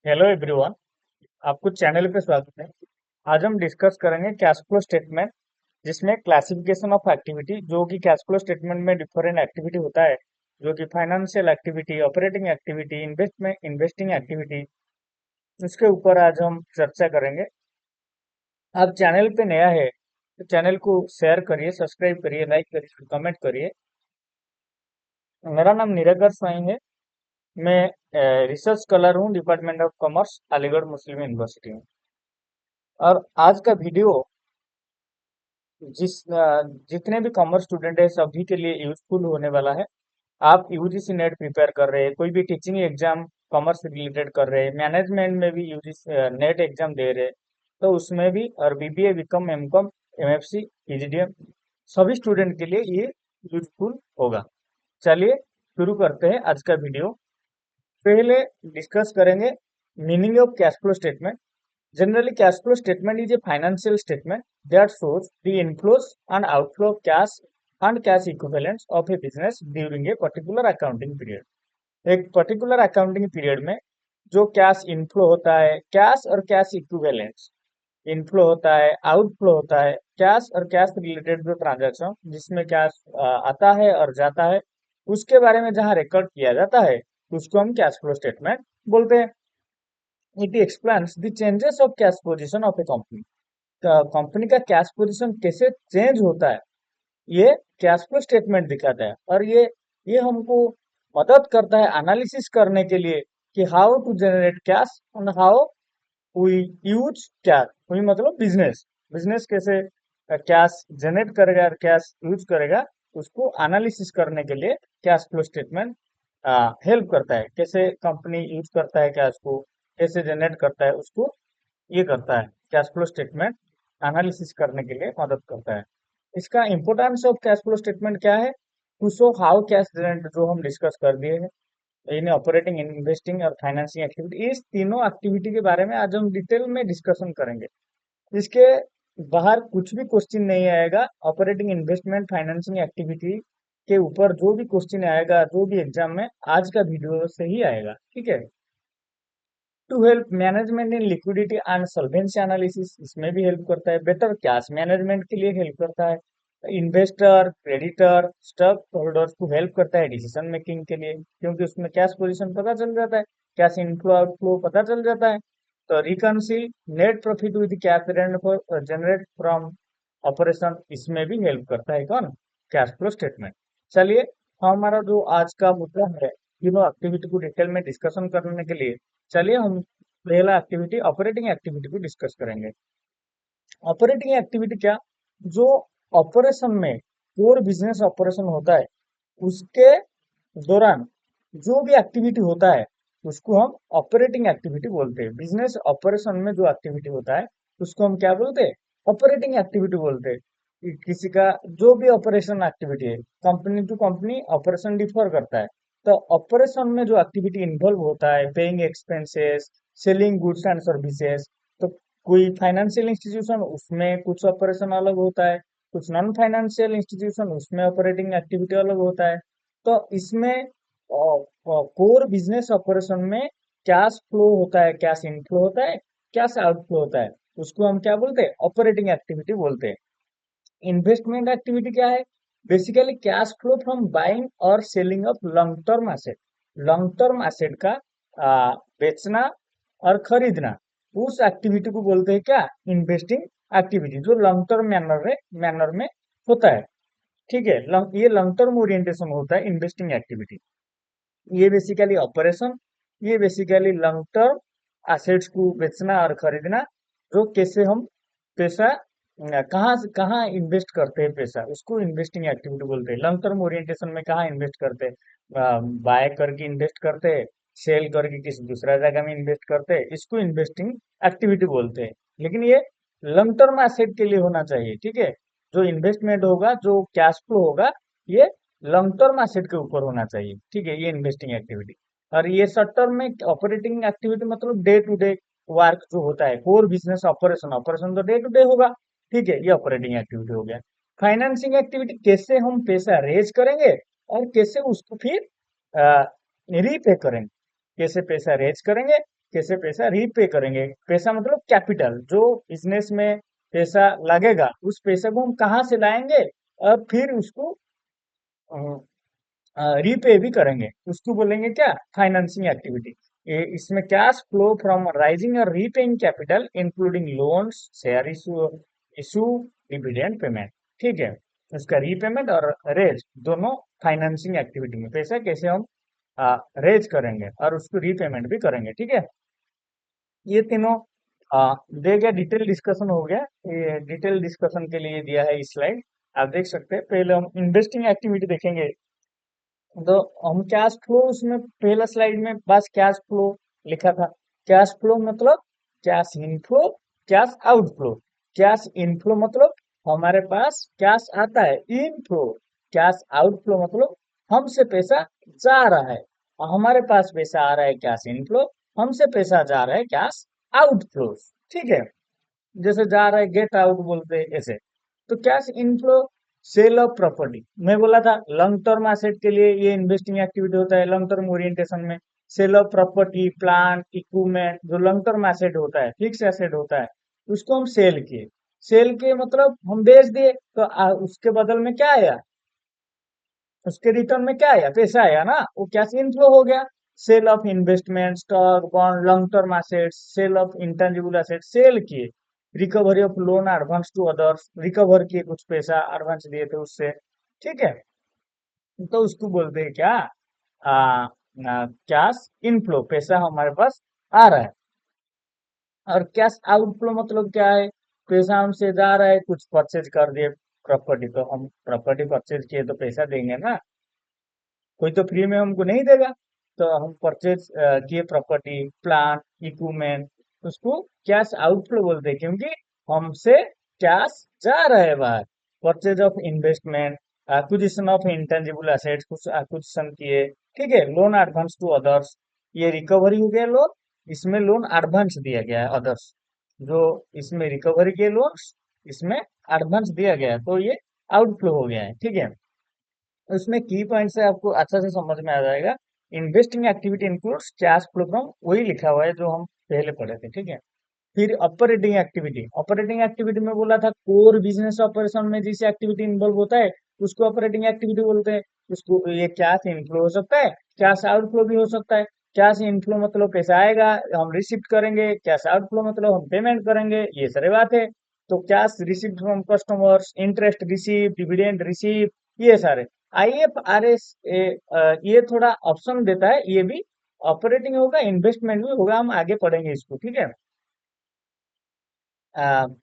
Hello everyone. आपको channel पे स्वागत है। आज हम डिस्कस करेंगे कैश फ्लो स्टेटमेंट, जिसमें क्लासिफिकेशन ऑफ एक्टिविटी, जो कि कैश फ्लो स्टेटमेंट में डिफरेंट एक्टिविटी होता है, जो कि financial activity, operating activity, investment investing activity, उसके ऊपर आज हम चर्चा करेंगे। आप चैनल पे नया है तो चैनल को शेयर करिए, सब्सक्राइब करिए, लाइक करिए, कमेंट करिए। मेरा नाम निराकर स्वाई है। मैं रिसर्च स्कॉलर हूँ, department of commerce, Aligarh Muslim university में। और आज का वीडियो जितने भी कॉमर्स स्टूडेंट है सभी के लिए यूजफुल होने वाला है। आप यूजीसी नेट प्रिपेयर कर रहे हैं, कोई भी टीचिंग एग्जाम कॉमर्स से रिलेटेड कर रहे हैं, मैनेजमेंट में भी यूजीसी नेट एग्जाम दे रहे हैं, तो उसमें भी, और BBA, BCom, MCom, MFC, PGDM, सभी स्टूडेंट के लिए ये यूजफुल होगा। चलिए शुरू करते हैं आज का वीडियो। पहले डिस्कस करेंगे meaning of cash flow statement. Generally, cash flow statement is a financial statement that shows the inflows and outflow of cash and cash equivalents of a business during a particular accounting period. एक particular accounting period में जो cash inflow होता है, cash और cash equivalents, inflow होता है, outflow होता है, कैश और कैश रिलेटेड जो ट्रांजैक्शन जिसमें कैश आता है और जाता है, उसके बारे में जहां रिकॉर्ड किया जाता है, उसको हम कैश फ्लो स्टेटमेंट बोलते हैं। It explains the changes of cash position of A company. Company का कैश पोजीशन कैसे चेंज होता है, ये कैश फ्लो स्टेटमेंट दिखाता है। और ये हमको मदद करता है एनालिसिस करने के लिए कि how to generate cash and how we use cash. We मतलब बिजनेस, बिजनेस कैसे कैश जनरेट करेगा और कैश यूज करेगा, उसको एनालिसिस करने के लिए कैश फ्लो स्टेटमेंट हेल्प करता है। कैसे कंपनी यूज करता है कैश को, कैसे जनरेट करता है, उसको ये करता है। कैश फ्लो स्टेटमेंट एनालिसिस करने के लिए मदद करता है। इसका importance of cash flow statement क्या है? To show how cash generate, जो हम डिस्कस कर दिए हैं इन ऑपरेटिंग, इन्वेस्टिंग और फाइनेंसिंग एक्टिविटी। इस तीनों एक्टिविटी के बारे में आज हम डिटेल में डिस्कशन करेंगे। इसके बाहर कुछ भी क्वेश्चन नहीं आएगा। ऑपरेटिंग, इन्वेस्टमेंट, फाइनेंसिंग एक्टिविटी के ऊपर जो भी क्वेश्चन आएगा, जो भी एग्जाम में, आज का वीडियो से ही आएगा। ठीक है। To help management in liquidity and solvency analysis, इसमें भी हेल्प करता है। बेटर कैश मैनेजमेंट के लिए हेल्प करता है। इन्वेस्टर, क्रेडिटर, स्टॉक होल्डर्स को हेल्प करता है डिसीजन मेकिंग के लिए, क्योंकि उसमें कैश पोजीशन पता चल जाता है, कैश इनफ्लो आउटफ्लो पता चल जाता है। तो reconcile net profit with cash generated from operation, इसमें भी हेल्प करता है कौन? Cash flow statement. चलिए, हमारा जो आज का मुद्दा है, तीनों एक्टिविटी को डिटेल में डिस्कशन करने के लिए, चलिए हम पहला एक्टिविटी, ऑपरेटिंग एक्टिविटी को डिस्कस करेंगे। ऑपरेटिंग एक्टिविटी क्या? जो ऑपरेशन में, कोर बिजनेस ऑपरेशन होता है, उसके दौरान जो भी एक्टिविटी होता है, उसको हम ऑपरेटिंग एक्टिविटी बोलते हैं। बिजनेस ऑपरेशन में जो एक्टिविटी होता है, उसको हम क्या बोलते हैं? ऑपरेटिंग एक्टिविटी बोलते हैं। किसी का जो भी ऑपरेशन एक्टिविटी है, company to company operation differ करता है। तो ऑपरेशन में जो एक्टिविटी इन्वॉल्व होता है, paying expenses, selling goods and services, तो कोई फाइनेंशियल इंस्टीट्यूशन, उसमें कुछ ऑपरेशन अलग होता है, कुछ नॉन फाइनेंशियल इंस्टीट्यूशन, उसमें ऑपरेटिंग एक्टिविटी अलग होता है। तो इसमें कोर बिजनेस ऑपरेशन में कैश फ्लो होता है, कैश इनफ्लो होता है, कैश आउटफ्लो होता है, उसको हम क्या बोलते हैं? ऑपरेटिंग एक्टिविटी बोलते हैं। इन्वेस्टमेंट एक्टिविटी क्या है? Basically cash flow from buying और selling of long term asset. Long term asset का बेचना और खरीदना, उस एक्टिविटी को बोलते हैं क्या? इन्वेस्टिंग एक्टिविटी, जो लॉन्ग टर्म मैनर में होता है। ठीक है। ये लॉन्ग टर्म ओरिएंटेशन होता है इन्वेस्टिंग एक्टिविटी। ये बेसिकली ऑपरेशन, ये बेसिकली लॉन्ग टर्म एसेट्स को बेचना और खरीदना, जो कैसे हम पैसा कहाँ से कहाँ इन्वेस्ट करते हैं, पैसा, उसको इन्वेस्टिंग एक्टिविटी बोलते हैं। लॉन्ग टर्म ओरिएंटेशन में कहाँ इन्वेस्ट करते हैं? बाय करके इन्वेस्ट करते हैं, सेल करके किसी दूसरा जगह में इन्वेस्ट करते हैं, इसको इन्वेस्टिंग एक्टिविटी बोलते हैं। लेकिन ये लॉन्ग टर्म एसेट के लिए होना चाहिए। ठीक है। जो इन्वेस्टमेंट होगा, जो कैश फ्लो होगा, ये लॉन्ग टर्म एसेट के ऊपर होना चाहिए। ठीक है, ये इन्वेस्टिंग एक्टिविटी। और ये शॉर्ट टर्म में ऑपरेटिंग एक्टिविटी मतलब डे टू डे वर्क जो होता है, कोर बिजनेस ऑपरेशन, ऑपरेशन तो डे टू डे होगा। ठीक है, ये ऑपरेटिंग एक्टिविटी हो गया। फाइनेंसिंग एक्टिविटी, कैसे हम पैसा रेज करेंगे और कैसे उसको फिर रीपे करेंगे। कैसे पैसा रेज करेंगे, कैसे पैसा रीपे करेंगे। पैसा मतलब कैपिटल, जो बिजनेस में पैसा लगेगा उस पैसे को हम कहाँ से लाएंगे और फिर उसको रीपे भी करेंगे, उसको बोलेंगे क्या, फाइनेंसिंग एक्टिविटी। इसमें कैश फ्लो फ्रॉम राइजिंग और repaying capital including loans, share issue issue dividend payment. ठीक है, उसका रीपेमेंट और रेज दोनों फाइनेंसिंग एक्टिविटी में पैसा कैसे हम रेज करेंगे और उसको रीपेमेंट भी करेंगे। ठीक है, ये तीनों दे गया, डिटेल डिस्कशन हो गया। ये डिटेल डिस्कशन के लिए दिया है इस स्लाइड, आप देख सकते हैं। पहले हम इन्वेस्टिंग एक्टिविटी देखेंगे। तो हम कैश फ्लो, उसमें पहला स्लाइड में बस कैश फ्लो लिखा था। कैश फ्लो मतलब cash inflow, cash outflow. Cash inflow मतलब हमारे पास कैश आता है, इनफ्लो। कैश आउटफ्लो मतलब हमसे पैसा जा रहा है और हमारे पास पैसा आ रहा है, कैश इनफ्लो। हमसे पैसा जा रहा है, कैश आउटफ्लो। ठीक है, जैसे जा रहा है गेट आउट बोलते हैं ऐसे। तो cash inflow, sale of property, मैं बोला था लॉन्ग टर्म एसेट के लिए ये इन्वेस्टिंग एक्टिविटी होता है। लॉन्ग टर्म ओरिएंटेशन में sale of property, plant, equipment, जो लॉन्ग टर्म एसेट होता है, फिक्स एसेट होता है, उसको हम सेल किए। सेल किए मतलब हम बेच दिए, तो उसके बदल में क्या आया, उसके रिटर्न में क्या आया, पैसा आया ना, वो कैश इनफ्लो हो गया। Sale of investment, stock, bond, long term assets, sale of intangible asset, sale किए। Recovery of loan advance to others, recover किए, कुछ पैसा एडवांस दिए थे उससे। ठीक है, तो उसको बोलते हैं क्या, कैश इनफ्लो, पैसा हमारे पास आ रहा है। और कैश आउटफ्लो मतलब क्या है, पैसा हमसे जा रहा है, कुछ परचेज कर दिए प्रॉपर्टी, तो हम प्रॉपर्टी परचेज किए तो पैसा देंगे ना, कोई तो फ्री में हमको नहीं देगा। तो हम परचेज किए प्रॉपर्टी, प्लांट, इक्विपमेंट, उसको कैश आउटफ्लो बोलते हैं, क्योंकि हमसे कैश जा रहा है बाहर। Purchase of investment, acquisition of intangible assets, कुछ एक्विजिशन किए। ठीक है, लोन एडवांस टू अदर्स, ये रिकवरी हो गया लोन, इसमें लोन एडवांस दिया गया है अदर्स, जो इसमें रिकवरी के लोन, इसमें एडवांस दिया गया है, तो ये आउटफ्लो हो गया है। ठीक है, उसमें की पॉइंट से आपको अच्छा से समझ में आ जाएगा। Investing activity includes cash flow from, वही लिखा हुआ है जो हम पहले पढ़े थे। ठीक है, फिर ऑपरेटिंग एक्टिविटी। ऑपरेटिंग एक्टिविटी में बोला था कोर बिजनेस ऑपरेशन में जिस एक्टिविटी इन्वॉल्व होता है उसको ऑपरेटिंग एक्टिविटी बोलते हैं। उसको ये कैश इनफ्लो हो सकता है, कैश आउटफ्लो भी हो सकता है। कैश इनफ्लो मतलब पैसा आएगा, हम रिसिप्ट करेंगे। कैश आउटफ्लो मतलब हम पेमेंट करेंगे, ये सारी बात है। तो cash receipt from customers, interest receive, dividend receive, ये सारे। IFRS ये थोड़ा ऑप्शन देता है, ये भी ऑपरेटिंग होगा, इन्वेस्टमेंट भी होगा, हम आगे पढ़ेंगे इसको। ठीक है,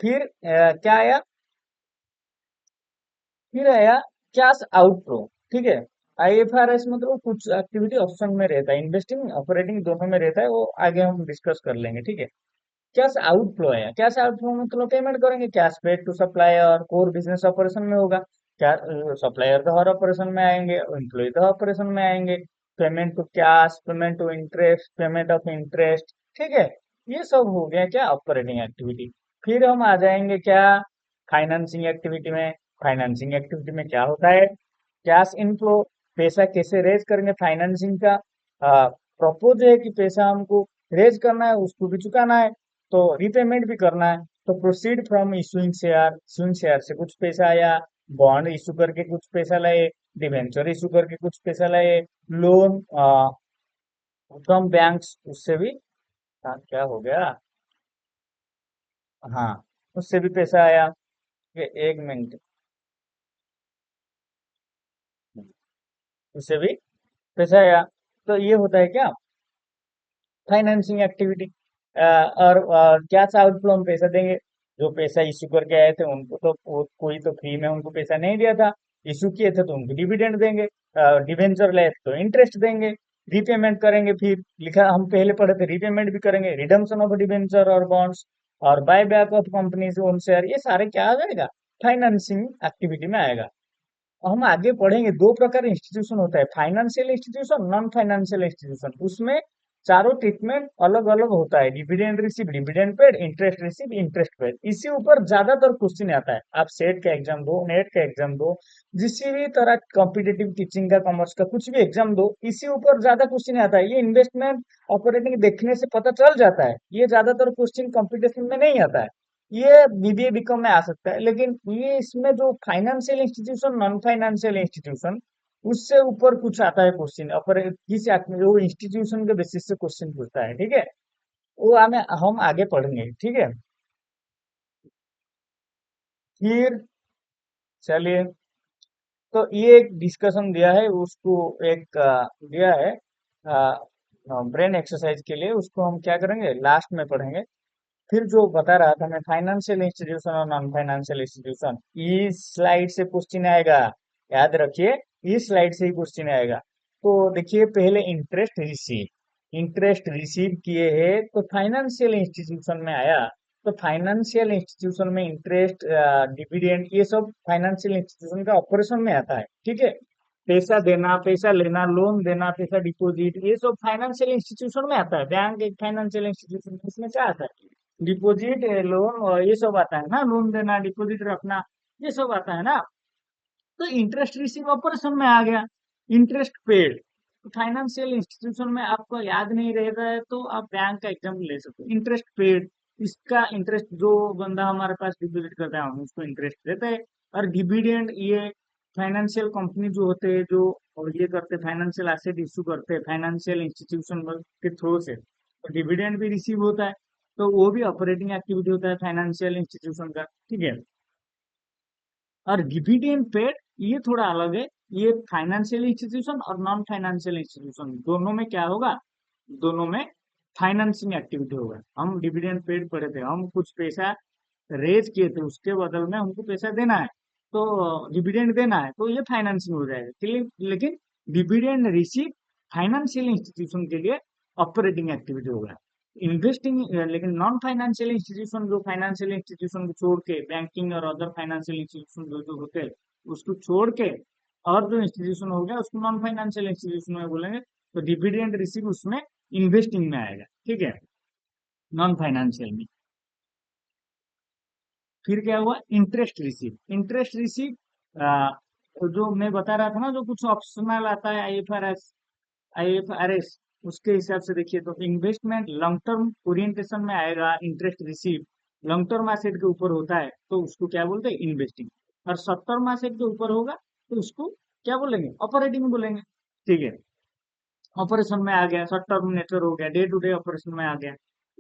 फिर क्या आया, फिर आया कैश आउटफ्लो। ठीक है, IFRS मतलब कुछ एक्टिविटी ऑप्शन में रहता है, इन्वेस्टिंग ऑपरेटिंग दोनों में रहता है, वो आगे हम डिस्कस कर लेंगे। ठीक है, कैश आउटफ्लो है, कैश आउटफ्लो मतलब पेमेंट करेंगे, cash paid to supplier, core business operation में होगा। क्या, सप्लायर तो हर ऑपरेशन में आएंगे, एम्प्लॉय तो ऑपरेशन में आएंगे। Payment to cash, payment to interest, payment of interest. ठीक है, ये सब हो गया क्या, ऑपरेटिंग एक्टिविटी। फिर हम आ जाएंगे क्या, फाइनेंसिंग एक्टिविटी में। फाइनेंसिंग एक्टिविटी में क्या होता है, कैश इनफ्लो, पैसा कैसे रेज करेंगे। फाइनेंसिंग का प्रपोज है कि पैसा हमको रेज करना है, उसको भी चुकाना है, तो रीपेमेंट भी करना है। तो proceed from issuing share, issuing share से कुछ पैसा आया, बॉन्ड इशू करके कुछ पैसा लाए, डिवेंचर इशू करके कुछ पैसा लाए, लोन फ्रॉम बैंक्स, उससे भी क्या हो गया, हाँ, उससे भी पैसा आया। ये एक मिनट, उससे भी पैसा आया। तो ये होता है क्या, फाइनेंसिंग एक्टिविटी। और कैश आउटफ्लो हम पैसा देंगे, जो पैसा इश्यू करके आए थे उनको तो कोई तो फ्री में उनको पैसा नहीं दिया था, इश्यू किए थे तो उनको डिविडेंड देंगे। डिवेंचर लाए थे तो इंटरेस्ट देंगे। रीपेमेंट करेंगे, फिर लिखा हम पहले पढ़े थे, रीपेमेंट भी करेंगे, रिडम्पशन ऑफ डिवेंचर और बॉन्ड्स, और buy back of companies own share, ये सारे क्या आ जाएगा, फाइनेंसिंग एक्टिविटी में आएगा। हम आगे पढ़ेंगे, दो प्रकार इंस्टीट्यूशन होता है, financial institution, non financial institution. उसमें चारों ट्रीटमेंट अलग अलग होता है। Dividend receive dividend paid, interest receive interest paid. इसी ऊपर ज्यादातर क्वेश्चन आता है। आप सेट का एग्जाम दो, नेट का एग्जाम दो, जिस भी तरह कॉम्पिटेटिव टीचिंग का, कॉमर्स का, कुछ भी एग्जाम दो, इसी ऊपर ज्यादा क्वेश्चन आता है। ये इन्वेस्टमेंट ऑपरेटिंग देखने से पता चल जाता है। ये ज्यादातर क्वेश्चन कंपटीशन में नहीं आता है। ये बीबीए बीकॉम में आ सकता है, लेकिन ये इसमें जो financial institution, non financial institution, उससे ऊपर कुछ आता है क्वेश्चन। अपर किस वो इंस्टीट्यूशन के बेसिस से क्वेश्चन पूछता है, ठीक है। वो हमें हम आगे पढ़ेंगे, ठीक है। फिर चलिए, तो ये एक डिस्कशन दिया है, उसको एक दिया है ब्रेन एक्सरसाइज के लिए, उसको हम क्या करेंगे, लास्ट में पढ़ेंगे। फिर जो बता रहा था मैं, फाइनेंशियल इंस्टीट्यूशन और नॉन फाइनेंशियल इंस्टीट्यूशन, इस स्लाइड से क्वेश्चन आएगा। याद रखिए, इस स्लाइड से ही क्वेश्चन आएगा। तो देखिए, पहले इंटरेस्ट रिसीव किए हैं तो फाइनेंशियल इंस्टीट्यूशन में आया। तो फाइनेंशियल इंस्टीट्यूशन में इंटरेस्ट, डिविडेंड, ये सब फाइनेंशियल इंस्टीट्यूशन का ऑपरेशन में आता है, ठीक है। पैसा देना, पैसा लेना, लोन देना, पैसा डिपॉजिट, ये सब फाइनेंशियल इंस्टीट्यूशन में आता है। बैंक एक फाइनेंशियल इंस्टीट्यूशन, इसमें क्या आता है, डिपॉजिट, लोन, और ये सब आता है ना, लोन देना, डिपॉजिट रखना, ये सब आता है ना। तो इंटरेस्ट रिसीव ऑपरेशन में आ गया। इंटरेस्ट पेड, तो फाइनेंशियल इंस्टीट्यूशन में आपको याद नहीं रहता है तो आप बैंक का एग्जाम ले सकते हो। इंटरेस्ट पेड, इसका इंटरेस्ट जो बंदा हमारे पास डिपॉजिट करता है हम उसको इंटरेस्ट देते हैं। और डिविडेंड, ये फाइनेंशियल कंपनी जो होते हैं, जो और ये करते, फाइनेंशियल एसेट इश्यू करते हैं फाइनेंशियल इंस्टीट्यूशन के थ्रू से, तो डिविडेंड भी रिसीव होता है। तो वो भी ऑपरेटिंग एक्टिविटी होता है फाइनेंशियल इंस्टीट्यूशन का, ठीक है। और डिविडेंड पेड, ये थोड़ा अलग है। ये फाइनेंशियल इंस्टीट्यूशन और नॉन फाइनेंशियल इंस्टीट्यूशन दोनों में क्या होगा, दोनों में फाइनेंसिंग एक्टिविटी होगा। हम डिविडेंड पेड पढ़े थे, हम कुछ पैसा रेज किए थे, उसके बदल में हमको पैसा देना है, तो डिविडेंड देना है, तो ये फाइनेंसिंग हो जाएगा, लेकिन डिविडेंड रिसीव फाइनेंशियल इंस्टीट्यूशन के लिए ऑपरेटिंग एक्टिविटी होगा। इन्वेस्टिंग, लेकिन नॉन फाइनेंशियल इंस्टीट्यूशन, जो फाइनेंशियल इंस्टीट्यूशन को छोड़ के, बैंकिंग और अदर फाइनेंशियल इंस्टीट्यूशन जो जो होते हैं, उसको छोड़ के और जो इंस्टीट्यूशन हो गया उसको नॉन फाइनेंशियल इंस्टीट्यूशन में बोलेंगे। तो डिविडेंड रिसीव उसमें इन्वेस्टिंग में आएगा, ठीक है, नॉन फाइनेंशियल में। फिर क्या हुआ, इंटरेस्ट रिसीव जो मैं बता रहा था ना, जो कुछ ऑप्शनल आता है, आईएफआरएस, उसके हिसाब से देखिए तो इन्वेस्टमेंट लॉन्ग टर्म ओरिएंटेशन में आएगा। Interest receive long term asset के ऊपर होता है तो उसको क्या बोलते हैं, इन्वेस्टिंग। और शॉर्ट टर्म एसेट के ऊपर होगा तो उसको क्या बोलेंगे, ऑपरेटिंग बोलेंगे, ठीक है। ऑपरेशन में आ गया, शॉर्ट टर्म नेचर हो गया, डे टू डे ऑपरेशन में आ गया।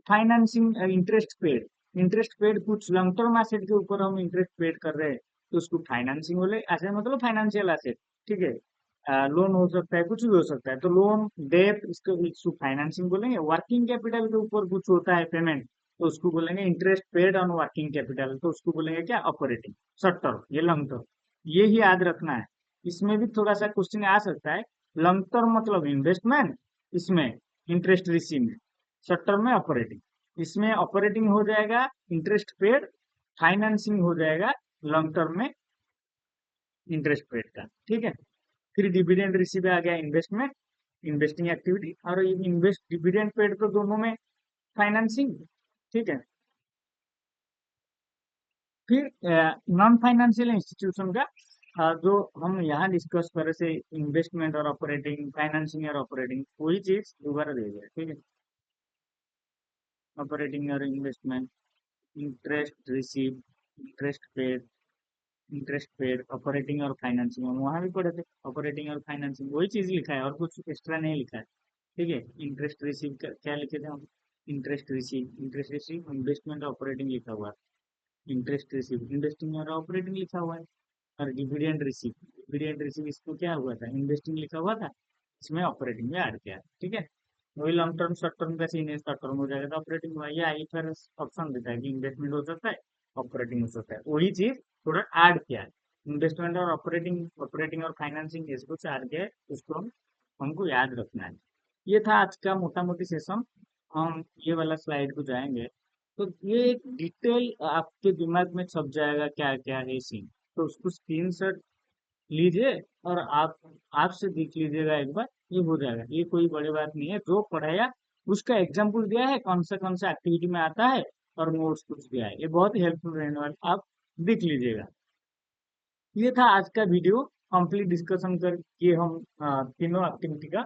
फाइनेंसिंग, इंटरेस्ट पेड कुछ लॉन्ग टर्म एसेट के ऊपर हम इंटरेस्ट पेड कर रहे हैं तो उसको फाइनेंसिंग बोले, ऐसे मतलब फाइनेंशियल एसेट, ठीक है। लोन हो सकता है, कुछ भी हो सकता है, तो लोन, डेट, इसको फाइनेंसिंग बोलेंगे। वर्किंग कैपिटल के ऊपर कुछ होता है पेमेंट, तो उसको बोलेंगे interest paid on working capital, तो उसको बोलेंगे क्या, ऑपरेटिंग। शॉर्ट टर्म, ये लॉन्ग टर्म, ये ही याद रखना है। इसमें भी थोड़ा सा क्वेश्चन आ सकता है। लॉन्ग टर्म मतलब इन्वेस्टमेंट, इसमें इंटरेस्ट रिसीव में, शॉर्ट टर्म में ऑपरेटिंग, इसमें ऑपरेटिंग हो जाएगा इंटरेस्ट पेड, फाइनेंसिंग हो जाएगा लॉन्ग टर्म में इंटरेस्ट पेड का, ठीक है। फिर डिविडेंड रिसीव आ गया, इन्वेस्टमेंट, इन्वेस्टिंग एक्टिविटी, और इन्वेस्ट डिविडेंड पेड तो दोनों में फाइनेंसिंग, ठीक है। फिर नॉन फाइनेंशियल इंस्टीट्यूशन का जो हम यहाँ डिस्कस करे से, इन्वेस्टमेंट और ऑपरेटिंग, फाइनेंसिंग और ऑपरेटिंग, वही चीज दोबारा दे दिया, ठीक है। ऑपरेटिंग और investment, interest receive, interest paid, operating और फाइनेंसिंग, हम वहाँ भी पढ़े थे। ऑपरेटिंग और फाइनेंसिंग वही चीज लिखा है, और कुछ एक्स्ट्रा नहीं लिखा है, ठीक है। इंटरेस्ट रिसीव क्या लिखे थे हम, इंटरेस्ट रिसीव इन्वेस्टमेंट ऑपरेटिंग लिखा हुआ है। इंटरेस्ट रिसीव इन्वेस्टिंग और ऑपरेटिंग लिखा हुआ है। और डिविडेंड रिसीव इसको क्या हुआ था, इन्वेस्टिंग लिखा हुआ था, इसमें ऑपरेटिंग में ऐड किया है, ठीक है। वही लॉन्ग टर्म शॉर्ट टर्म का सीन है, शॉर्ट टर्म हो जाएगा तो ऑपरेटिंग हुआ। ये आई फिर ऑप्शन देता है कि इन्वेस्टमेंट हो सकता है, ऑपरेटिंग हो सकता है, वही चीज थोड़ा ऐड किया है। इन्वेस्टमेंट और ऑपरेटिंग और फाइनेंसिंग इसको ऐड किया है, उसको हमको याद रखना है। ये था आज का मोटा मोटी सेशन। हम ये वाला स्लाइड को जाएंगे तो ये एक डिटेल आपके दिमाग में छप जाएगा, क्या क्या है सीन। तो उसको स्क्रीनशॉट लीजिए और आप आपसे देख लीजिएगा एक बार, ये हो जाएगा। ये कोई बड़ी बात नहीं है, जो पढ़ाया उसका एग्जाम्पल दिया है, कौन सा एक्टिविटी में आता है, और नोट्स कुछ दिया है। ये बहुत ही हेल्पफुल रहने वाला, आप देख लीजिएगा। ये था आज का वीडियो। कंप्लीट डिस्कशन कर किए हम तीनों एक्टिविटी का,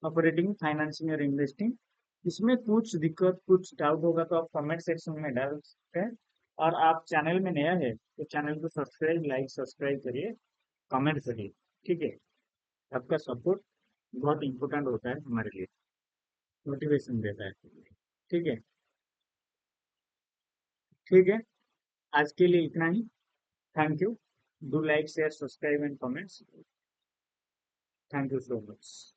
ऑपरेटिंग, फाइनेंसिंग और इन्वेस्टिंग। इसमें कुछ दिक्कत, कुछ डाउट होगा तो आप कमेंट सेक्शन में डाल सकते हैं। और आप चैनल में नया है तो चैनल को सब्सक्राइब करिए, कमेंट करिए। ठीक है, आपका सपोर्ट बहुत इम्पोर्टेंट होता है हमारे लिए, मोटिवेशन देता है। ठीक है, ठीक है, आज के लिए इतना ही। Thank you. Do like, share, subscribe and comments. Thank you so much.